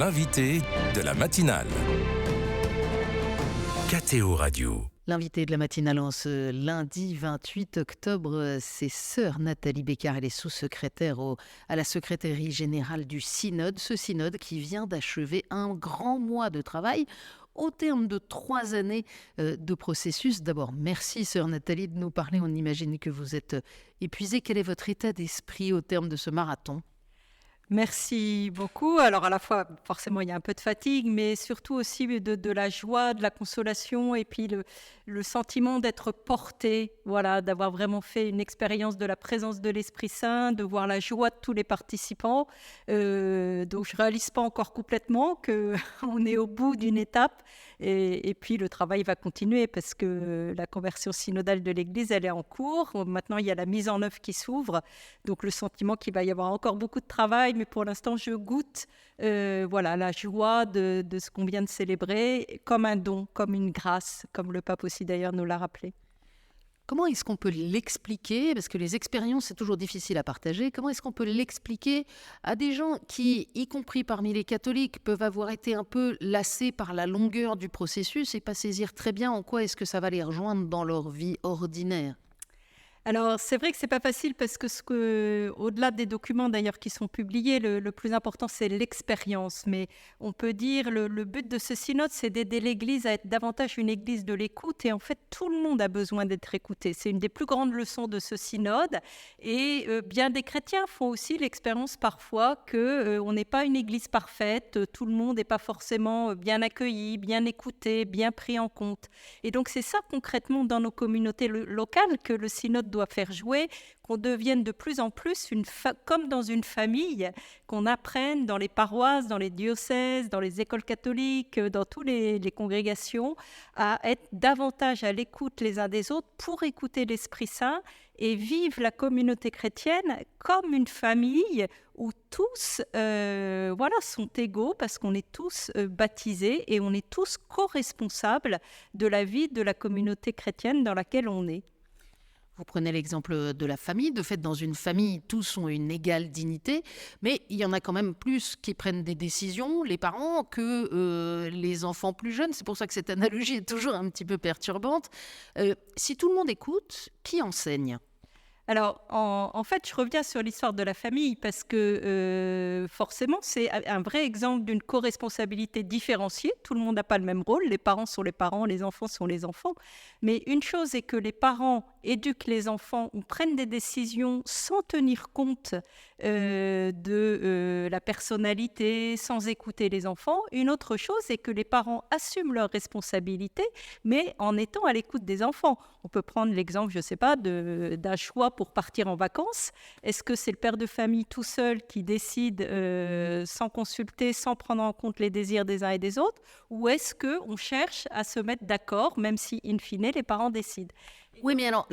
L'invité de la matinale. KTO Radio. L'invité de la matinale en ce lundi 28 octobre, c'est sœur Nathalie Bécard. Elle est sous-secrétaire à la secrétairie générale du synode. Ce synode qui vient d'achever un grand mois de travail au terme de 3 années de processus. D'abord, merci sœur Nathalie de nous parler. On imagine que vous êtes épuisée. Quel est votre état d'esprit au terme de ce marathon ? Merci beaucoup. Alors à la fois, forcément, il y a un peu de fatigue, mais surtout aussi de la joie, de la consolation et puis le sentiment d'être porté, voilà, d'avoir vraiment fait une expérience de la présence de l'Esprit Saint, de voir la joie de tous les participants. Donc je ne réalise pas encore complètement qu'on est au bout d'une étape et puis le travail va continuer parce que la conversion synodale de l'Église, elle est en cours. Maintenant, il y a la mise en œuvre qui s'ouvre, donc le sentiment qu'il va y avoir encore beaucoup de travail, mais pour l'instant, je goûte la joie de ce qu'on vient de célébrer comme un don, comme une grâce, comme le pape aussi d'ailleurs nous l'a rappelé. Comment est-ce qu'on peut l'expliquer ? Parce que les expériences, c'est toujours difficile à partager. Comment est-ce qu'on peut l'expliquer à des gens qui, y compris parmi les catholiques, peuvent avoir été un peu lassés par la longueur du processus et pas saisir très bien en quoi est-ce que ça va les rejoindre dans leur vie ordinaire ? Alors, c'est vrai que c'est pas facile parce que au-delà des documents d'ailleurs qui sont publiés, le plus important c'est l'expérience. Mais on peut dire le but de ce synode, c'est d'aider l'Église à être davantage une Église de l'écoute. Et en fait, tout le monde a besoin d'être écouté. C'est une des plus grandes leçons de ce synode. Et bien des chrétiens font aussi l'expérience parfois que on n'est pas une Église parfaite. Tout le monde n'est pas forcément bien accueilli, bien écouté, bien pris en compte. Et donc c'est ça concrètement dans nos communautés locales que le synode doit faire jouer, qu'on devienne de plus en plus comme dans une famille, qu'on apprenne dans les paroisses, dans les diocèses, dans les écoles catholiques, dans toutes les congrégations, à être davantage à l'écoute les uns des autres pour écouter l'Esprit Saint et vivre la communauté chrétienne comme une famille où tous sont égaux parce qu'on est tous baptisés et on est tous co-responsables de la vie de la communauté chrétienne dans laquelle on est. Vous prenez l'exemple de la famille. De fait, dans une famille, tous ont une égale dignité, mais il y en a quand même plus qui prennent des décisions, les parents, que les enfants plus jeunes. C'est pour ça que cette analogie est toujours un petit peu perturbante. Si tout le monde écoute, qui enseigne ? Alors, en fait, je reviens sur l'histoire de la famille parce que forcément, c'est un vrai exemple d'une co-responsabilité différenciée. Tout le monde n'a pas le même rôle. Les parents sont les parents, les enfants sont les enfants. Mais une chose est que les parents éduquent les enfants ou prennent des décisions sans tenir compte de la personnalité, sans écouter les enfants. Une autre chose est que les parents assument leurs responsabilités, mais en étant à l'écoute des enfants. On peut prendre l'exemple, je ne sais pas, d'un choix pour partir en vacances. Est-ce que c'est le père de famille tout seul qui décide sans consulter, sans prendre en compte les désirs des uns et des autres, ou est-ce qu'on cherche à se mettre d'accord, même si, in fine, les parents décident ? Oui, mais alors,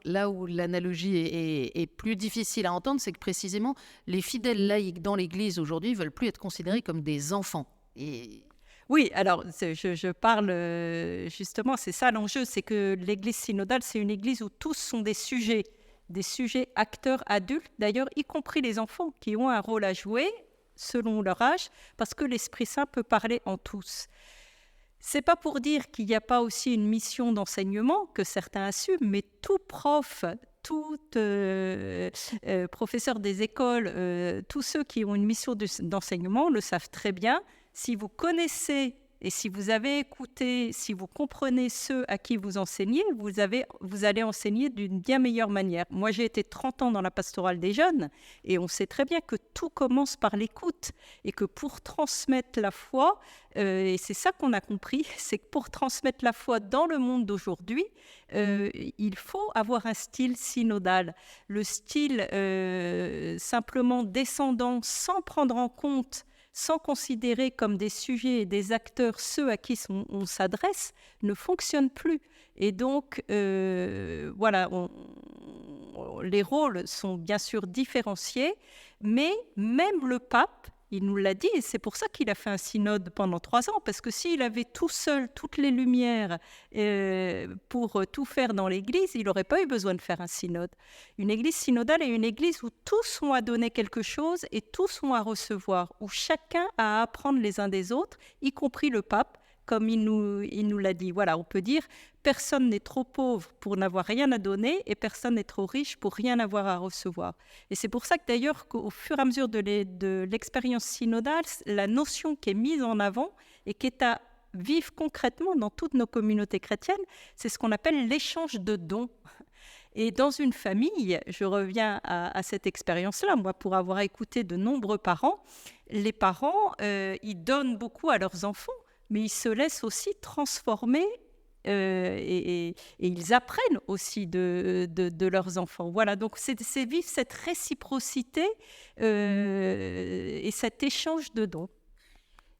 là où l'analogie est plus difficile à entendre, c'est que précisément, les fidèles laïcs dans l'Église aujourd'hui ne veulent plus être considérés comme des enfants. Oui, alors je parle justement, c'est ça l'enjeu, c'est que l'Église synodale, c'est une Église où tous sont des sujets acteurs adultes, d'ailleurs, y compris les enfants qui ont un rôle à jouer selon leur âge, parce que l'Esprit Saint peut parler en tous. C'est pas pour dire qu'il n'y a pas aussi une mission d'enseignement que certains assument, mais tout prof, tout professeur des écoles, tous ceux qui ont une mission d'enseignement le savent très bien. Si vous connaissez et si vous avez écouté, si vous comprenez ceux à qui vous enseignez, vous allez enseigner d'une bien meilleure manière. Moi, j'ai été 30 ans dans la pastorale des jeunes et on sait très bien que tout commence par l'écoute et que pour transmettre la foi, et c'est ça qu'on a compris, c'est que pour transmettre la foi dans le monde d'aujourd'hui, il faut avoir un style synodal. Le style simplement descendant sans prendre en compte, sans considérer comme des sujets et des acteurs ceux à qui on s'adresse, ne fonctionne plus. Et donc, les rôles sont bien sûr différenciés, mais même le pape Il nous l'a dit et c'est pour ça qu'il a fait un synode pendant 3 ans, parce que s'il avait tout seul toutes les lumières pour tout faire dans l'Église, il n'aurait pas eu besoin de faire un synode. Une Église synodale est une Église où tous ont à donner quelque chose et tous ont à recevoir, où chacun a à apprendre les uns des autres, y compris le pape, comme il nous l'a dit. Voilà, on peut dire personne n'est trop pauvre pour n'avoir rien à donner et personne n'est trop riche pour rien avoir à recevoir. Et c'est pour ça que d'ailleurs, qu'au fur et à mesure de l'expérience synodale, la notion qui est mise en avant et qui est à vivre concrètement dans toutes nos communautés chrétiennes, c'est ce qu'on appelle l'échange de dons. Et dans une famille, je reviens à cette expérience-là, moi, pour avoir écouté de nombreux parents, les parents, ils donnent beaucoup à leurs enfants, mais ils se laissent aussi transformer et ils apprennent aussi de leurs enfants. Voilà, donc c'est vivre cette réciprocité et cet échange de dons.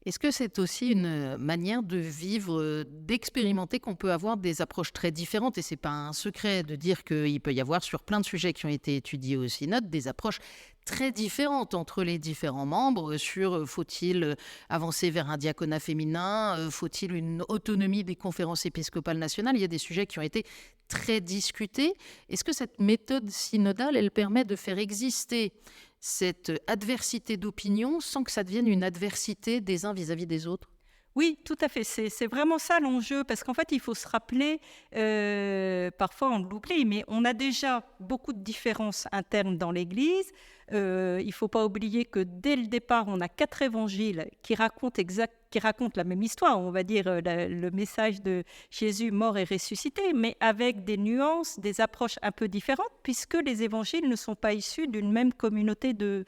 Est-ce que c'est aussi une manière de vivre, d'expérimenter qu'on peut avoir des approches très différentes? Et ce n'est pas un secret de dire qu'il peut y avoir sur plein de sujets qui ont été étudiés au synode des approches très différentes entre les différents membres sur faut-il avancer vers un diaconat féminin, faut-il une autonomie des conférences épiscopales nationales? Il y a des sujets qui ont été très discutés. Est-ce que cette méthode synodale, elle permet de faire exister cette adversité d'opinion sans que ça devienne une adversité des uns vis-à-vis des autres? Oui, tout à fait. C'est vraiment ça l'enjeu, parce qu'en fait, il faut se rappeler, parfois on l'oublie, mais on a déjà beaucoup de différences internes dans l'Église. Il ne faut pas oublier que dès le départ, on a 4 évangiles qui racontent la même histoire, on va dire le message de Jésus mort et ressuscité, mais avec des nuances, des approches un peu différentes, puisque les évangiles ne sont pas issus d'une même communauté de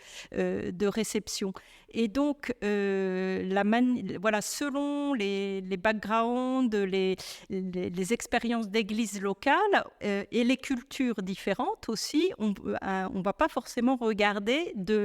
réception. Et donc, voilà, selon les backgrounds, les expériences d'église locale et les cultures différentes aussi, on ne va pas forcément regarder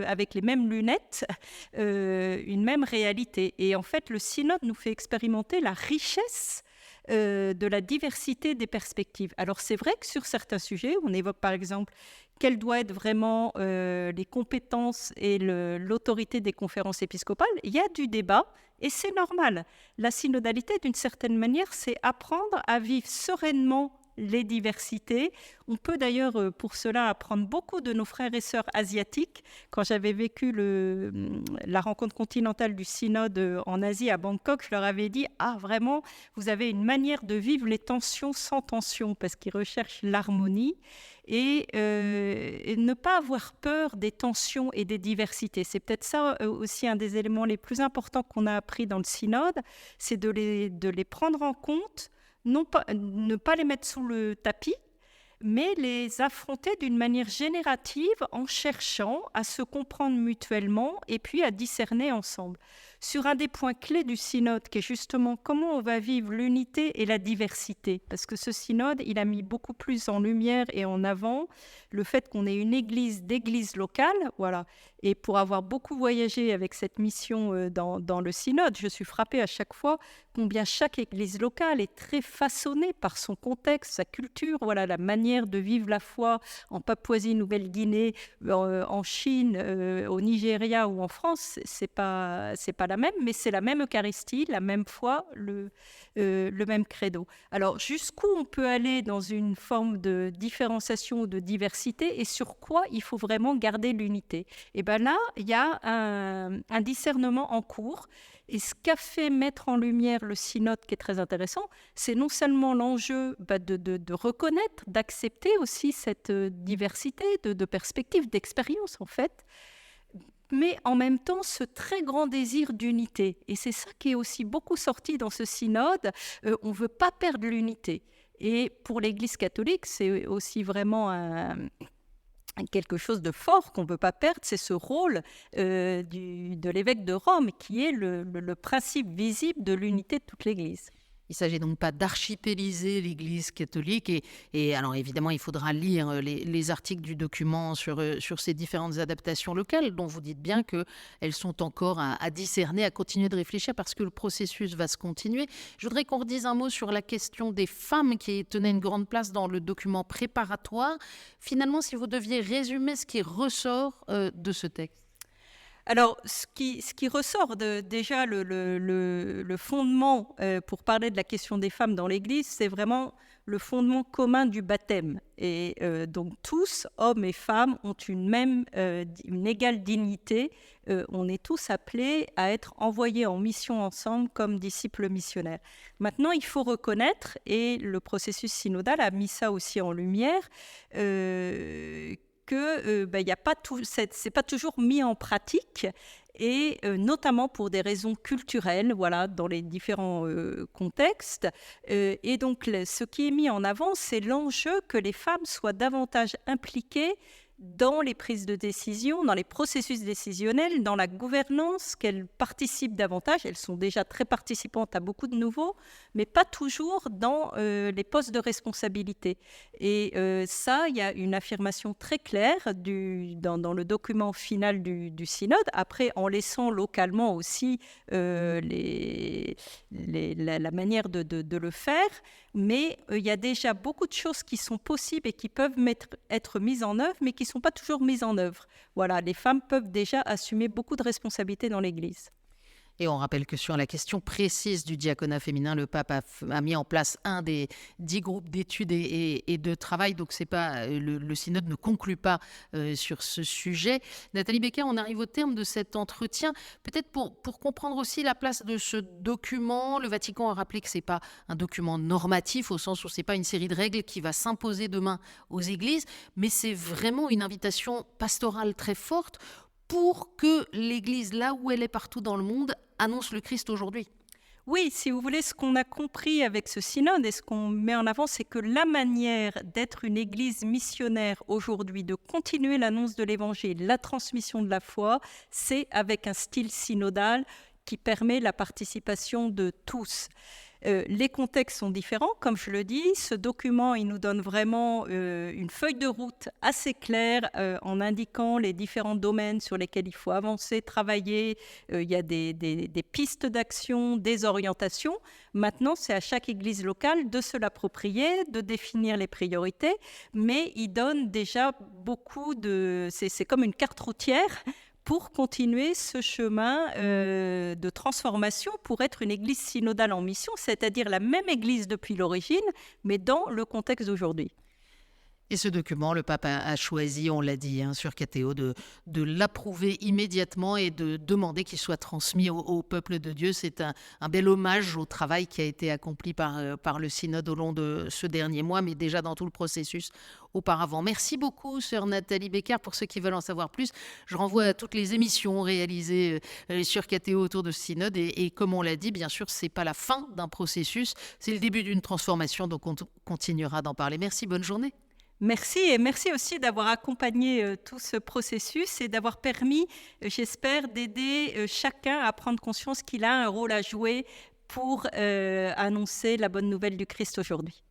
avec les mêmes lunettes une même réalité. Et en fait, le synode nous fait expérimenter la richesse de la diversité des perspectives. Alors c'est vrai que sur certains sujets, on évoque par exemple quelles doivent être vraiment les compétences et l'autorité des conférences épiscopales, il y a du débat et c'est normal. La synodalité, d'une certaine manière, c'est apprendre à vivre sereinement les diversités. On peut d'ailleurs pour cela apprendre beaucoup de nos frères et sœurs asiatiques. Quand j'avais vécu la rencontre continentale du synode en Asie à Bangkok, je leur avais dit « Ah, vraiment, vous avez une manière de vivre les tensions sans tension » parce qu'ils recherchent l'harmonie et ne pas avoir peur des tensions et des diversités. C'est peut-être ça aussi un des éléments les plus importants qu'on a appris dans le synode, c'est de les prendre en compte, ne pas les mettre sous le tapis, mais les affronter d'une manière générative en cherchant à se comprendre mutuellement et puis à discerner ensemble. Sur un des points clés du synode, qui est justement comment on va vivre l'unité et la diversité. Parce que ce synode, il a mis beaucoup plus en lumière et en avant le fait qu'on ait une église d'église locale. Voilà. Et pour avoir beaucoup voyagé avec cette mission dans le synode, je suis frappée à chaque fois combien chaque église locale est très façonnée par son contexte, sa culture, voilà, la manière de vivre la foi en Papouasie-Nouvelle-Guinée, en Chine, au Nigeria ou en France, c'est pas la même, mais c'est la même Eucharistie, la même foi, le même credo. Alors, jusqu'où on peut aller dans une forme de différenciation ou de diversité et sur quoi il faut vraiment garder l'unité? Et bien là, il y a un discernement en cours. Et ce qu'a fait mettre en lumière le synode, qui est très intéressant, c'est non seulement l'enjeu de reconnaître, d'accepter aussi cette diversité de perspectives, d'expériences en fait, mais en même temps ce très grand désir d'unité. Et c'est ça qui est aussi beaucoup sorti dans ce synode. On ne veut pas perdre l'unité. Et pour l'Église catholique, c'est aussi vraiment quelque chose de fort qu'on ne peut pas perdre, c'est ce rôle de l'évêque de Rome, qui est le principe visible de l'unité de toute l'Église. Il ne s'agit donc pas d'archipéliser l'Église catholique. Et alors évidemment, il faudra lire les articles du document sur ces différentes adaptations locales, dont vous dites bien qu'elles sont encore à discerner, à continuer de réfléchir, parce que le processus va se continuer. Je voudrais qu'on redise un mot sur la question des femmes qui tenait une grande place dans le document préparatoire. Finalement, si vous deviez résumer ce qui ressort de ce texte. Alors, ce qui ressort déjà le fondement pour parler de la question des femmes dans l'Église, c'est vraiment le fondement commun du baptême. Et donc tous, hommes et femmes, ont une égale dignité. On est tous appelés à être envoyés en mission ensemble comme disciples missionnaires. Maintenant, il faut reconnaître, et le processus synodal a mis ça aussi en lumière, que y a pas c'est pas toujours mis en pratique, et notamment pour des raisons culturelles, voilà, dans les différents contextes. Et donc, ce qui est mis en avant, c'est l'enjeu que les femmes soient davantage impliquées dans les prises de décision, dans les processus décisionnels, dans la gouvernance, qu'elles participent davantage. Elles sont déjà très participantes à beaucoup de nouveaux, mais pas toujours dans les postes de responsabilité. Et ça, il y a une affirmation très claire dans le document final du synode, après en laissant localement aussi la manière de le faire. Mais il y a déjà beaucoup de choses qui sont possibles et qui peuvent être mises en œuvre, mais qui ne sont pas toujours mises en œuvre. Voilà, les femmes peuvent déjà assumer beaucoup de responsabilités dans l'Église. Et on rappelle que sur la question précise du diaconat féminin, le pape a mis en place un des 10 groupes d'études et de travail. Donc c'est pas, le synode ne conclut pas sur ce sujet. Nathalie Becker, on arrive au terme de cet entretien. Peut-être pour comprendre aussi la place de ce document, le Vatican a rappelé que ce n'est pas un document normatif, au sens où ce n'est pas une série de règles qui va s'imposer demain aux églises, mais c'est vraiment une invitation pastorale très forte pour que l'Église, là où elle est partout dans le monde, annonce le Christ aujourd'hui. Oui, si vous voulez, ce qu'on a compris avec ce synode et ce qu'on met en avant, c'est que la manière d'être une Église missionnaire aujourd'hui, de continuer l'annonce de l'Évangile, la transmission de la foi, c'est avec un style synodal qui permet la participation de tous. Les contextes sont différents, comme je le dis. Ce document, il nous donne vraiment une feuille de route assez claire en indiquant les différents domaines sur lesquels il faut avancer, travailler. Il y a des pistes d'action, des orientations. Maintenant, c'est à chaque église locale de se l'approprier, de définir les priorités, mais il donne déjà beaucoup de... C'est comme une carte routière pour continuer ce chemin de transformation, pour être une église synodale en mission, c'est-à-dire la même église depuis l'origine, mais dans le contexte d'aujourd'hui. Et ce document, le pape a choisi, on l'a dit sur Catéo, de l'approuver immédiatement et de demander qu'il soit transmis au peuple de Dieu. C'est un bel hommage au travail qui a été accompli par le synode au long de ce dernier mois, mais déjà dans tout le processus auparavant. Merci beaucoup, sœur Nathalie Becker. Pour ceux qui veulent en savoir plus, je renvoie à toutes les émissions réalisées sur Catéo autour de ce synode. Et comme on l'a dit, bien sûr, ce n'est pas la fin d'un processus, c'est le début d'une transformation, donc on continuera d'en parler. Merci, bonne journée. Merci, et merci aussi d'avoir accompagné tout ce processus et d'avoir permis, j'espère, d'aider chacun à prendre conscience qu'il a un rôle à jouer pour annoncer la bonne nouvelle du Christ aujourd'hui.